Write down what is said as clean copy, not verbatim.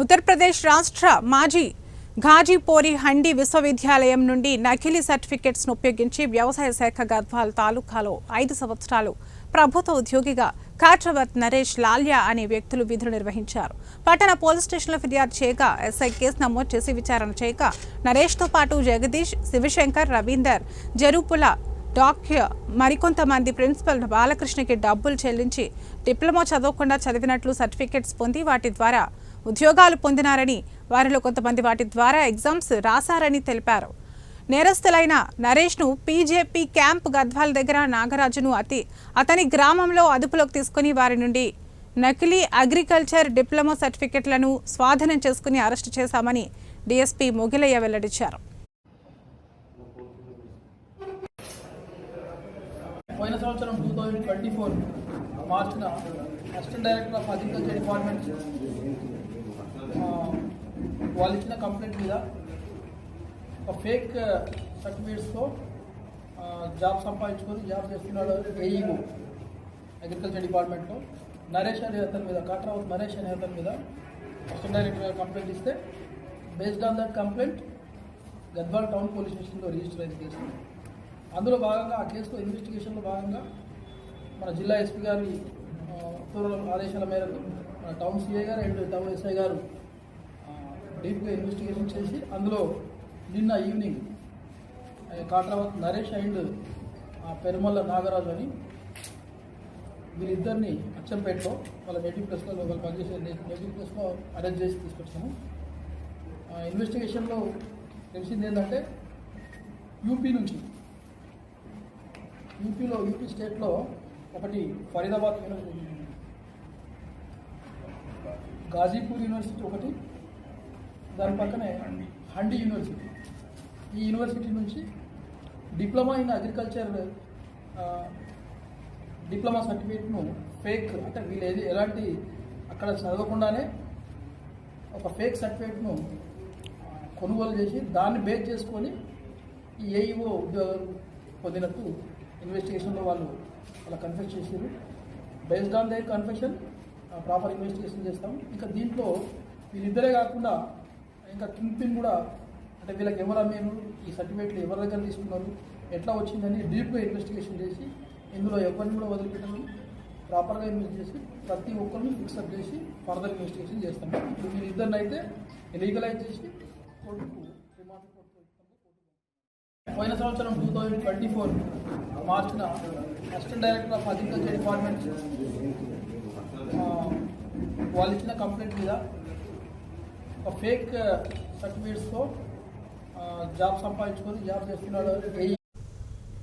ఉత్తరప్రదేశ్ రాష్ట్ర మాజీ ఘాజీపోరి హండి విశ్వవిద్యాలయం నుండి నకిలీ సర్టిఫికెట్స్ ను ఉపయోగించి వ్యవసాయ శాఖ గద్వాల్ తాలూకాలో 5 సంవత్సరాలు ప్రభుత్వ ఉద్యోగిగా కాట్రవర్త్ నరేష్ లాల్యా అనే వ్యక్తులు విధులు నిర్వహించారు. పట్టణ పోలీస్ స్టేషన్లో ఫిర్యాదు చేయగా ఎస్ఐ కేసు నమోదు చేసి విచారణ చేయగా నరేష్తో పాటు జగదీష్, శివశంకర్, రవీందర్, జరూపుల, డాక్టర్ మరికొంతమంది ప్రిన్సిపల్ బాలకృష్ణకి డబ్బులు చెల్లించి డిప్లొమా చదవకుండా చదివినట్లు సర్టిఫికెట్స్ పొంది వాటి ద్వారా ఉద్యోగాలు పొందినారని, వారిలో కొంతమంది వాటి ద్వారా ఎగ్జామ్స్ రాశారని తెలిపారు. నేరస్తులైన నరేష్ను పీజేపీ క్యాంప్ గద్వాల్ దగ్గర నాగరాజును అతని గ్రామంలో అదుపులోకి తీసుకుని వారి నుండి నకిలీ అగ్రికల్చర్ డిప్లొమా సర్టిఫికెట్లను స్వాధీనం చేసుకుని అరెస్టు చేశామని డీఎస్పీ మొగిలయ్య వెల్లడించారు. పోయిన సంవత్సరం 2024 మార్చిన assistant director of agriculture department వాళ్ళు ఇచ్చిన కంప్లైంట్ మీద ఒక ఫేక్ సర్టిఫికేట్స్తో జాబ్ సంపాదించుకొని జాబ్ చేస్తున్నాడు ఏఈఓ అగ్రికల్చర్ డిపార్ట్మెంట్లో నరేష్ అనే అతని మీద, కాట్రావత్ నరేష్ అనే అతని మీద అసిస్టెంట్ డైరెక్టర్ కంప్లైంట్ ఇస్తే based on that complaint Gadwal town police స్టేషన్లో రిజిస్టర్ అయిన కేసు. అందులో భాగంగా ఆ కేసులో ఇన్వెస్టిగేషన్లో భాగంగా మన జిల్లా ఎస్పీ గారి ఆదేశాల మేరకు మన టౌన్ సిఐ గారు అండ్ టౌన్ ఎస్ఐ గారు డీప్గా ఇన్వెస్టిగేషన్ చేసి అందులో నిన్న ఈవినింగ్ కాట్రావత్ నరేష్ అండ్ పెరుమల్ల నాగరాజు అని వీళ్ళిద్దరిని అచ్చంపేటలో వాళ్ళ నేటివ్ ప్లేస్లో వాళ్ళు పనిచేసే నేటివ్ ప్లేస్లో అరెస్ట్ చేసి తీసుకొచ్చాము. ఇన్వెస్టిగేషన్లో తెలిసింది ఏంటంటే యూపీ స్టేట్లో ఒకటి ఫరీదాబాద్ యూనివర్సిటీ, ఘాజీపూర్ యూనివర్సిటీ ఒకటి, దాని పక్కనే హండి యూనివర్సిటీ. ఈ యూనివర్సిటీ నుంచి డిప్లొమా ఇన్ అగ్రికల్చర్ డిప్లొమా సర్టిఫికేట్ను ఫేక్, అంటే వీళ్ళు ఎలాంటి అక్కడ చదవకుండానే ఒక ఫేక్ సర్టిఫికేట్ను కొనుగోలు చేసి దాన్ని బేస్ చేసుకొని ఈ ఏఈఓ ఉద్యోగాలు పొందినట్టు ఇన్వెస్టిగేషన్లో వాళ్ళు కన్ఫెస్ చేశారు. Based on they confession proper investigation చేస్తాం. ఇంకా దీంట్లో వీళ్ళిద్దరే కాకుండా ఇంకా కింగ్ పిన్ కూడా, అంటే వీళ్ళకి ఎవరు అమ్మారు, ఈ సర్టిఫికేట్లు ఎవరి దగ్గర తీసుకున్నారు, ఎట్లా వచ్చిందని డీప్గా ఇన్వెస్టిగేషన్ చేసి ఇందులో ఎవరిని కూడా వదిలిపెట్టడం ప్రాపర్గా ఇన్వెస్ట్ చేసి ప్రతి ఒక్కరిని ఫిక్సప్ చేసి ఫర్దర్ ఇన్వెస్టిగేషన్ చేస్తాం. ఇప్పుడు మీరు ఇద్దరిని అయితే లీగలైజ్ చేసి కోర్టుకు రిమాండ్ పోయిన సంవత్సరం 2024 మార్చిన assistant director of agriculture department వాళ్ళు ఇచ్చిన కంప్లైంట్ మీద ఒక ఫేక్ సర్టిఫికేట్స్తో జాబ్ సంపాదించుకొని జాబ్ చేస్తున్నాడు